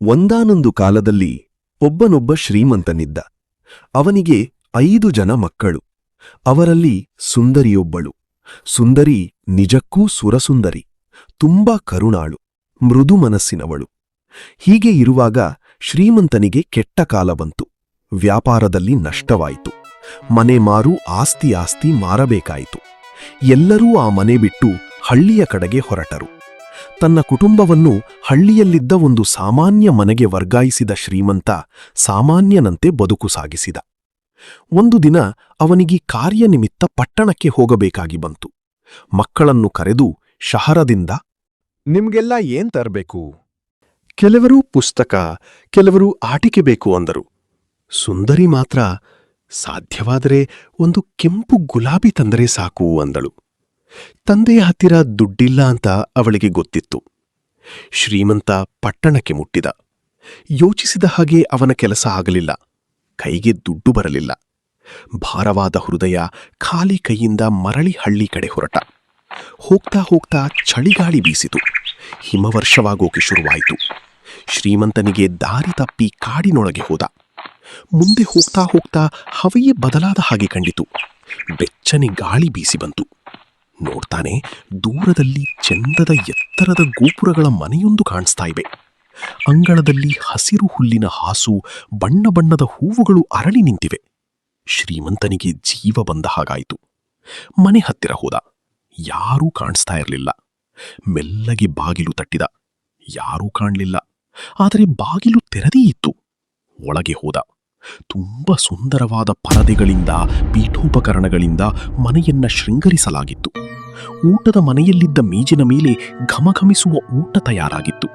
ಒಂದಾನೊಂದು ಕಾಲದಲ್ಲಿ ಒಬ್ಬನೊಬ್ಬ ಶ್ರೀಮಂತನಿದ್ದ. ಅವನಿಗೆ 5 ಜನ ಮಕ್ಕಳು. ಅವರಲ್ಲಿ ಸುಂದರಿಯೊಬ್ಬಳು. ಸುಂದರಿ ನಿಜಕ್ಕೂ ಸುರಸುಂದರಿ, ತುಂಬಾ ಕರುಣಾಳು, ಮೃದು ಮನಸ್ಸಿನವಳು. ಹೀಗೆ ಇರುವಾಗ ಶ್ರೀಮಂತನಿಗೆ ಕೆಟ್ಟ ಕಾಲ ಬಂತು. ವ್ಯಾಪಾರದಲ್ಲಿ ನಷ್ಟವಾಯಿತು. ಮನೆ ಮಾರು ಆಸ್ತಿ ಮಾರಬೇಕಾಯಿತು. ಎಲ್ಲರೂ ಆ ಮನೆ ಬಿಟ್ಟು ಹಳ್ಳಿಯ ಕಡೆಗೆ ಹೊರಟರು. ತನ್ನ ಕುಟುಂಬವನ್ನು ಹಳ್ಳಿಯಲ್ಲಿದ್ದ ಒಂದು ಸಾಮಾನ್ಯ ಮನೆಗೆ ವರ್ಗಾಯಿಸಿದ ಶ್ರೀಮಂತ ಸಾಮಾನ್ಯನಂತೆ ಬದುಕು ಸಾಗಿಸಿದ. ಒಂದು ದಿನ ಅವನಿಗೆ ಕಾರ್ಯನಿಮಿತ್ತ ಪಟ್ಟಣಕ್ಕೆ ಹೋಗಬೇಕಾಗಿ ಬಂತು. ಮಕ್ಕಳನ್ನು ಕರೆದು ಶಹರದಿಂದ ನಿಮ್ಗೆಲ್ಲ ಏನ್ ತರಬೇಕು? ಕೆಲವರು ಪುಸ್ತಕ, ಕೆಲವರು ಆಟಿಕೆ ಬೇಕು ಅಂದರು. ಸುಂದರಿ ಮಾತ್ರ ಸಾಧ್ಯವಾದರೆ ಒಂದು ಕೆಂಪು ಗುಲಾಬಿ ತಂದರೆ ಸಾಕು ಅಂದಳು. ತಂದೆಯ ಹತ್ತಿರ ದುಡ್ಡಿಲ್ಲ ಅಂತ ಅವಳಿಗೆ ಗೊತ್ತಿತ್ತು. ಶ್ರೀಮಂತ ಪಟ್ಟಣಕ್ಕೆ ಮುಟ್ಟಿದ. ಯೋಚಿಸಿದ ಹಾಗೆ ಅವನ ಕೆಲಸ ಆಗಲಿಲ್ಲ. ಕೈಗೆ ದುಡ್ಡು ಬರಲಿಲ್ಲ. ಭಾರವಾದ ಹೃದಯ ಖಾಲಿ ಕೈಯಿಂದ ಮರಳಿ ಹಳ್ಳಿ ಕಡೆ ಹೊರಟ. ಹೋಗ್ತಾ ಹೋಗ್ತಾ ಚಳಿಗಾಳಿ ಬೀಸಿತು. ಹಿಮವರ್ಷವಾಗೋಕೆ ಶುರುವಾಯಿತು. ಶ್ರೀಮಂತನಿಗೆ ದಾರಿ ತಪ್ಪಿ ಕಾಡಿನೊಳಗೆ ಹೋದ. ಮುಂದೆ ಹೋಗ್ತಾ ಹೋಗ್ತಾ ಹವೆಯೇ ಬದಲಾದ ಹಾಗೆ ಕಂಡಿತು. ಬೆಚ್ಚನೆ ಗಾಳಿ ಬೀಸಿ ಬಂತು. ನೋಡ್ತಾನೆ, ದೂರದಲ್ಲಿ ಚಂದದ ಎತ್ತರದ ಗೋಪುರಗಳ ಮನೆಯೊಂದು ಕಾಣಿಸ್ತಾ ಇವೆ. ಅಂಗಳದಲ್ಲಿ ಹಸಿರು ಹುಲ್ಲಿನ ಹಾಸು, ಬಣ್ಣ ಬಣ್ಣದ ಹೂವುಗಳು ಅರಳಿ ನಿಂತಿವೆ. ಶ್ರೀಮಂತನಿಗೆ ಜೀವ ಬಂದ ಹಾಗಾಯಿತು. ಮನೆ ಹತ್ತಿರ ಹೋದ. ಯಾರೂ ಕಾಣಿಸ್ತಾ ಇರಲಿಲ್ಲ. ಮೆಲ್ಲಗೆ ಬಾಗಿಲು ತಟ್ಟಿದ. ಯಾರೂ ಕಾಣಲಿಲ್ಲ. ಆದರೆ ಬಾಗಿಲು ತೆರೆದೇ ಇತ್ತು. ಒಳಗೆ ಹೋದ. ತುಂಬ ಸುಂದರವಾದ ಪರದೆಗಳಿಂದ, ಪೀಠೋಪಕರಣಗಳಿಂದ ಮನೆಯನ್ನ ಶೃಂಗರಿಸಲಾಗಿತ್ತು. ಊಟದ ಮನೆಯಲ್ಲಿದ್ದ ಮೇಜಿನ ಮೇಲೆ ಘಮಘಮಿಸುವ ಊಟ ತಯಾರಾಗಿತ್ತು.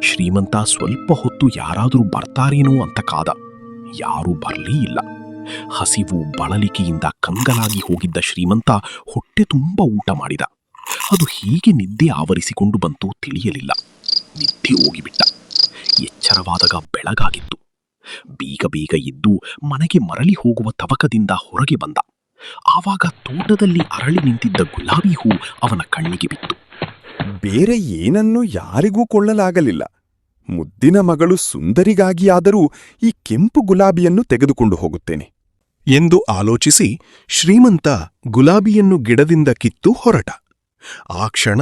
ಶ್ರೀಮಂತ ಸ್ವಲ್ಪ ಹೊತ್ತು ಯಾರಾದರೂ ಬರ್ತಾರೇನೋ ಅಂತ ಕಾದ. ಯಾರೂ ಬರಲೇ ಇಲ್ಲ. ಹಸಿವು ಬಳಲಿಕೆಯಿಂದ ಕಂಗಲಾಗಿ ಹೋಗಿದ್ದ ಶ್ರೀಮಂತ ಹೊಟ್ಟೆ ತುಂಬ ಊಟ ಮಾಡಿದ. ಅದು ಹೀಗೆ ನಿದ್ದೆ ಆವರಿಸಿಕೊಂಡು ಬಂತು ತಿಳಿಯಲಿಲ್ಲ. ನಿದ್ದೆ ಹೋಗಿಬಿಟ್ಟ. ಎಚ್ಚರವಾದಾಗ ಬೆಳಗಾಗಿತ್ತು. ಬೇಗ ಬೇಗ ಎದ್ದು ಮನೆಗೆ ಮರಳಿ ಹೋಗುವ ತವಕದಿಂದ ಹೊರಗೆ ಬಂದ. ಆವಾಗ ತೋಟದಲ್ಲಿ ಅರಳಿ ನಿಂತಿದ್ದ ಗುಲಾಬಿ ಹೂ ಅವನ ಕಣ್ಣಿಗೆ ಬಿತ್ತು. ಬೇರೆ ಏನನ್ನೂ ಯಾರಿಗೂ ಕೊಳ್ಳಲಾಗಲಿಲ್ಲ. ಮುದ್ದಿನ ಮಗಳು ಸುಂದರಿಗಾಗಿಯಾದರೂ ಈ ಕೆಂಪು ಗುಲಾಬಿಯನ್ನು ತೆಗೆದುಕೊಂಡು ಹೋಗುತ್ತೇನೆ ಎಂದು ಆಲೋಚಿಸಿ ಶ್ರೀಮಂತ ಗುಲಾಬಿಯನ್ನು ಗಿಡದಿಂದ ಕಿತ್ತು ಹೊರಟ. ಆ ಕ್ಷಣ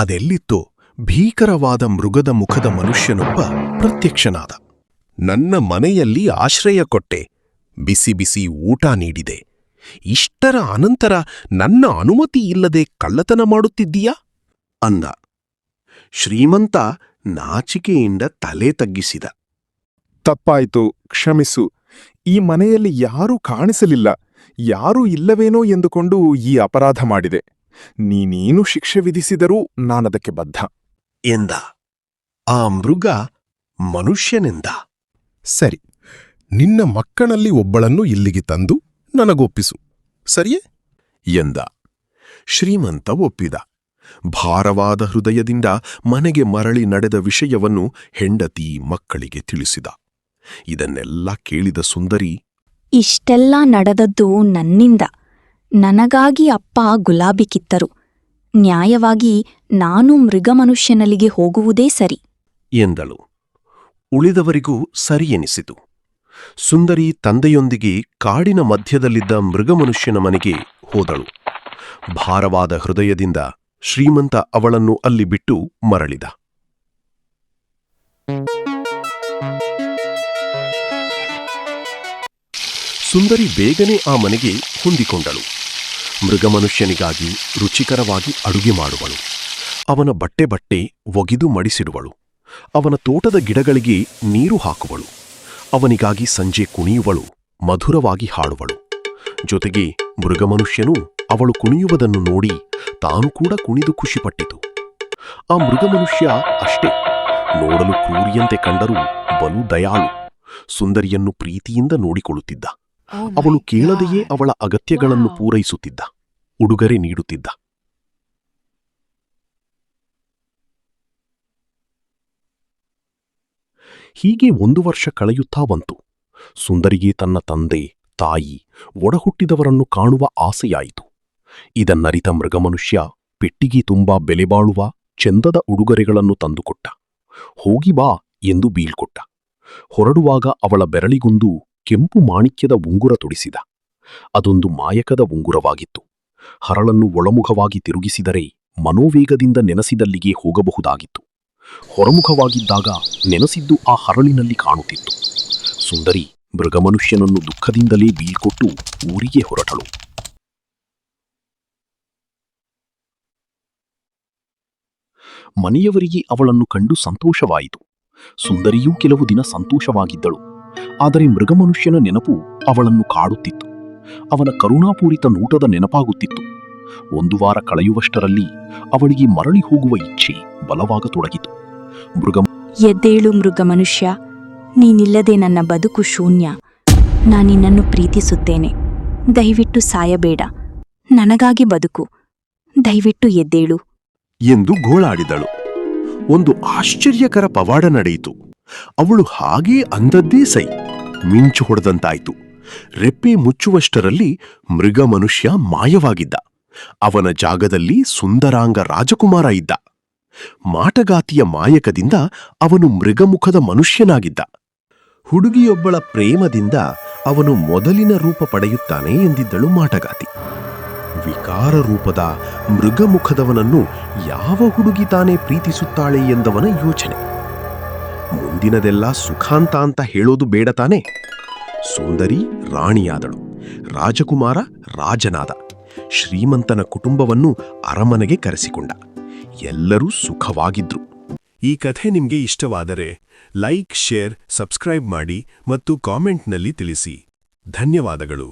ಅದೆಲ್ಲಿತ್ತೋ ಭೀಕರವಾದ ಮೃಗದ ಮುಖದ ಮನುಷ್ಯನೊಬ್ಬ ಪ್ರತ್ಯಕ್ಷನಾದ. ನನ್ನ ಮನೆಯಲ್ಲಿ ಆಶ್ರಯ ಕೊಟ್ಟೆ, ಬಿಸಿ ಬಿಸಿ ಊಟ ನೀಡಿದೆ. ಇಷ್ಟರ ಅನಂತರ ನನ್ನ ಅನುಮತಿ ಇಲ್ಲದೆ ಕಳ್ಳತನ ಮಾಡುತ್ತಿದ್ದೀಯಾ ಅಂದ. ಶ್ರೀಮಂತ ನಾಚಿಕೆಯಿಂದ ತಲೆ ತಗ್ಗಿಸಿದ. ತಪ್ಪಾಯ್ತು, ಕ್ಷಮಿಸು. ಈ ಮನೆಯಲ್ಲಿ ಯಾರೂ ಕಾಣಿಸಲಿಲ್ಲ. ಯಾರೂ ಇಲ್ಲವೇನೋ ಎಂದುಕೊಂಡು ಈ ಅಪರಾಧ ಮಾಡಿದೆ. ನೀನೇನು ಶಿಕ್ಷೆ ವಿಧಿಸಿದರೂ ನಾನದಕ್ಕೆ ಬದ್ಧ ಎಂದ. ಆ ಮೃಗ ಮನುಷ್ಯನೆಂದ. ಸರಿ, ನಿನ್ನ ಮಕ್ಕಳಲ್ಲಿ ಒಬ್ಬಳನ್ನು ಇಲ್ಲಿಗೆ ತಂದು ನನಗೊಪ್ಪಿಸು, ಸರಿಯೇ ಎಂದ. ಶ್ರೀಮಂತ ಒಪ್ಪಿದ. ಭಾರವಾದ ಹೃದಯದಿಂದ ಮನೆಗೆ ಮರಳಿ ನಡೆದ ವಿಷಯವನ್ನು ಹೆಂಡತಿ ಮಕ್ಕಳಿಗೆ ತಿಳಿಸಿದ. ಇದನ್ನೆಲ್ಲ ಕೇಳಿದ ಸುಂದರಿ, ಇಷ್ಟೆಲ್ಲ ನಡೆದದ್ದು ನನ್ನಿಂದ. ನನಗಾಗಿ ಅಪ್ಪ ಗುಲಾಬಿ ಕಿತ್ತರು. ನ್ಯಾಯವಾಗಿ ನಾನು ಮೃಗಮನುಷ್ಯನಲ್ಲಿಗೆ ಹೋಗುವುದೇ ಸರಿ ಎಂದಳು. ಉಳಿದವರಿಗೂ ಸರಿಯೆನಿಸಿತು. ಸುಂದರಿ ತಂದೆಯೊಂದಿಗೆ ಕಾಡಿನ ಮಧ್ಯದಲ್ಲಿದ್ದ ಮೃಗಮನುಷ್ಯನ ಮನೆಗೆ ಹೋದಳು. ಭಾರವಾದ ಹೃದಯದಿಂದ ಶ್ರೀಮಂತ ಅವಳನ್ನು ಅಲ್ಲಿ ಬಿಟ್ಟು ಮರಳಿದ. ಸುಂದರಿ ಬೇಗನೆ ಆ ಮನೆಗೆ ಹೊಂದಿಕೊಂಡಳು. ಮೃಗಮನುಷ್ಯನಿಗಾಗಿ ರುಚಿಕರವಾಗಿ ಅಡುಗೆ ಮಾಡುವಳು. ಅವನ ಬಟ್ಟೆ ಒಗೆದು ಮಡಿಸಿಡುವಳು. ಅವನ ತೋಟದ ಗಿಡಗಳಿಗೆ ನೀರು ಹಾಕುವಳು. ಅವನಿಗಾಗಿ ಸಂಜೆ ಕುಣಿಯುವಳು, ಮಧುರವಾಗಿ ಹಾಡುವಳು. ಜೊತೆಗೆ ಮೃಗಮನುಷ್ಯನು ಅವಳು ಕುಣಿಯುವುದನ್ನು ನೋಡಿ ತಾನು ಕೂಡ ಕುಣಿದು ಖುಷಿಪಟ್ಟಿತು. ಆ ಮೃಗಮನುಷ್ಯ ಅಷ್ಟೇ, ನೋಡಲು ಕ್ರೂರಿಯಂತೆ ಕಂಡರೂ ಬಲು ದಯಾಳು. ಸುಂದರಿಯನ್ನು ಪ್ರೀತಿಯಿಂದ ನೋಡಿಕೊಳ್ಳುತ್ತಿದ್ದ. ಅವಳು ಕೇಳದೆಯೇ ಅವಳ ಅಗತ್ಯಗಳನ್ನು ಪೂರೈಸುತ್ತಿದ್ದ, ಉಡುಗೊರೆ ನೀಡುತ್ತಿದ್ದ. ಹೀಗೆ 1 ವರ್ಷ ಕಳೆಯುತ್ತಾ ಬಂತು. ಸುಂದರಿಗೆ ತನ್ನ ತಂದೆ, ತಾಯಿ, ಒಡಹುಟ್ಟಿದವರನ್ನು ಕಾಣುವ ಆಸೆಯಾಯಿತು. ಇದನ್ನರಿತ ಮೃಗಮನುಷ್ಯ ಪೆಟ್ಟಿಗೆ ತುಂಬಾ ಬೆಲೆಬಾಳುವ ಚಂದದ ಉಡುಗೊರೆಗಳನ್ನು ತಂದುಕೊಟ್ಟ. ಹೋಗಿ ಬಾ ಎಂದು ಬೀಳ್ಕೊಟ್ಟ. ಹೊರಡುವಾಗ ಅವಳ ಬೆರಳಿಗೊಂದು ಕೆಂಪು ಮಾಣಿಕ್ಯದ ಉಂಗುರ ತೊಡಿಸಿದ. ಅದೊಂದು ಮಾಯಕದ ಉಂಗುರವಾಗಿತ್ತು. ಹರಳನ್ನು ಒಳಮುಖವಾಗಿ ತಿರುಗಿಸಿದರೆ ಮನೋವೇಗದಿಂದ ನೆನಸಿದಲ್ಲಿಗೆ ಹೋಗಬಹುದಾಗಿತ್ತು. ಹೊರಮುಖವಾಗಿದ್ದಾಗ ನೆನಸಿದ್ದು ಆ ಹರಳಿನಲ್ಲಿ ಕಾಣುತ್ತಿತ್ತು. ಸುಂದರಿ ಮೃಗಮನುಷ್ಯನನ್ನು ದುಃಖದಿಂದಲೇ ಬೀಳ್ಕೊಟ್ಟು ಊರಿಗೆ ಹೊರಟಳು. ಮನೆಯವರಿಗೆ ಅವಳನ್ನು ಕಂಡು ಸಂತೋಷವಾಯಿತು. ಸುಂದರಿಯೂ ಕೆಲವು ದಿನ ಸಂತೋಷವಾಗಿದ್ದಳು. ಆದರೆ ಮೃಗಮನುಷ್ಯನ ನೆನಪು ಅವಳನ್ನು ಕಾಡುತ್ತಿತ್ತು. ಅವನ ಕರುಣಾಪೂರಿತ ನೋಟದ ನೆನಪಾಗುತ್ತಿತ್ತು. 1 ವಾರ ಕಳೆಯುವಷ್ಟರಲ್ಲಿ ಅವಳಿಗೆ ಮರಳಿ ಹೋಗುವ ಇಚ್ಛೆ ಬಲವಾಗತೊಡಗಿತು. ಎದ್ದೇಳು ಮೃಗಮನುಷ್ಯ, ನೀನಿಲ್ಲದೆ ನನ್ನ ಬದುಕು ಶೂನ್ಯ. ನಾನಿನ್ನನ್ನು ಪ್ರೀತಿಸುತ್ತೇನೆ. ದಯವಿಟ್ಟು ಸಾಯಬೇಡ. ನನಗಾಗಿ ಬದುಕು. ದಯವಿಟ್ಟು ಎದ್ದೇಳು ಎಂದು ಗೋಳಾಡಿದಳು. ಒಂದು ಆಶ್ಚರ್ಯಕರ ಪವಾಡ ನಡೆಯಿತು. ಅವಳು ಹಾಗೇ ಅಂದದ್ದೇ ಸೈ. ಮಿಂಚು ಹೊಡೆದಂತಾಯಿತು. ರೆಪ್ಪೆ ಮುಚ್ಚುವಷ್ಟರಲ್ಲಿ ಮೃಗಮನುಷ್ಯ ಮಾಯವಾಗಿದ್ದ. ಅವನ ಜಾಗದಲ್ಲಿ ಸುಂದರಾಂಗ ರಾಜಕುಮಾರ ಇದ್ದ. ಮಾಟಗಾತಿಯ ಮಾಯಕದಿಂದ ಅವನು ಮೃಗಮುಖದ ಮನುಷ್ಯನಾಗಿದ್ದ. ಹುಡುಗಿಯೊಬ್ಬಳ ಪ್ರೇಮದಿಂದ ಅವನು ಮೊದಲಿನ ರೂಪ ಪಡೆಯುತ್ತಾನೆ ಎಂದಿದ್ದಳು ಮಾಟಗಾತಿ. ವಿಕಾರ ರೂಪದ ಮೃಗಮುಖದವನನ್ನು ಯಾವ ಹುಡುಗಿ ತಾನೇ ಪ್ರೀತಿಸುತ್ತಾಳೆ ಎಂದವನ ಯೋಚನೆ. ಮುಂದಿನದೆಲ್ಲ ಸುಖಾಂತ ಅಂತ ಹೇಳೋದು ಬೇಡ ತಾನೆ. ಸುಂದರಿ ರಾಣಿಯಾದಳು. ರಾಜಕುಮಾರ ರಾಜನಾದ. ಶ್ರೀಮಂತನ ಕುಟುಂಬವನ್ನು ಅರಮನೆಗೆ ಕರೆಸಿಕೊಂಡ. ಎಲ್ಲರೂ ಸುಖವಾಗಿದ್ರು. ಈ ಕಥೆ ನಿಮಗೆ ಇಷ್ಟವಾದರೆ ಲೈಕ್, ಶೇರ್, ಸಬ್ಸ್ಕ್ರೈಬ್ ಮಾಡಿ ಮತ್ತು ಕಾಮೆಂಟ್ನಲ್ಲಿ ತಿಳಿಸಿ. ಧನ್ಯವಾದಗಳು.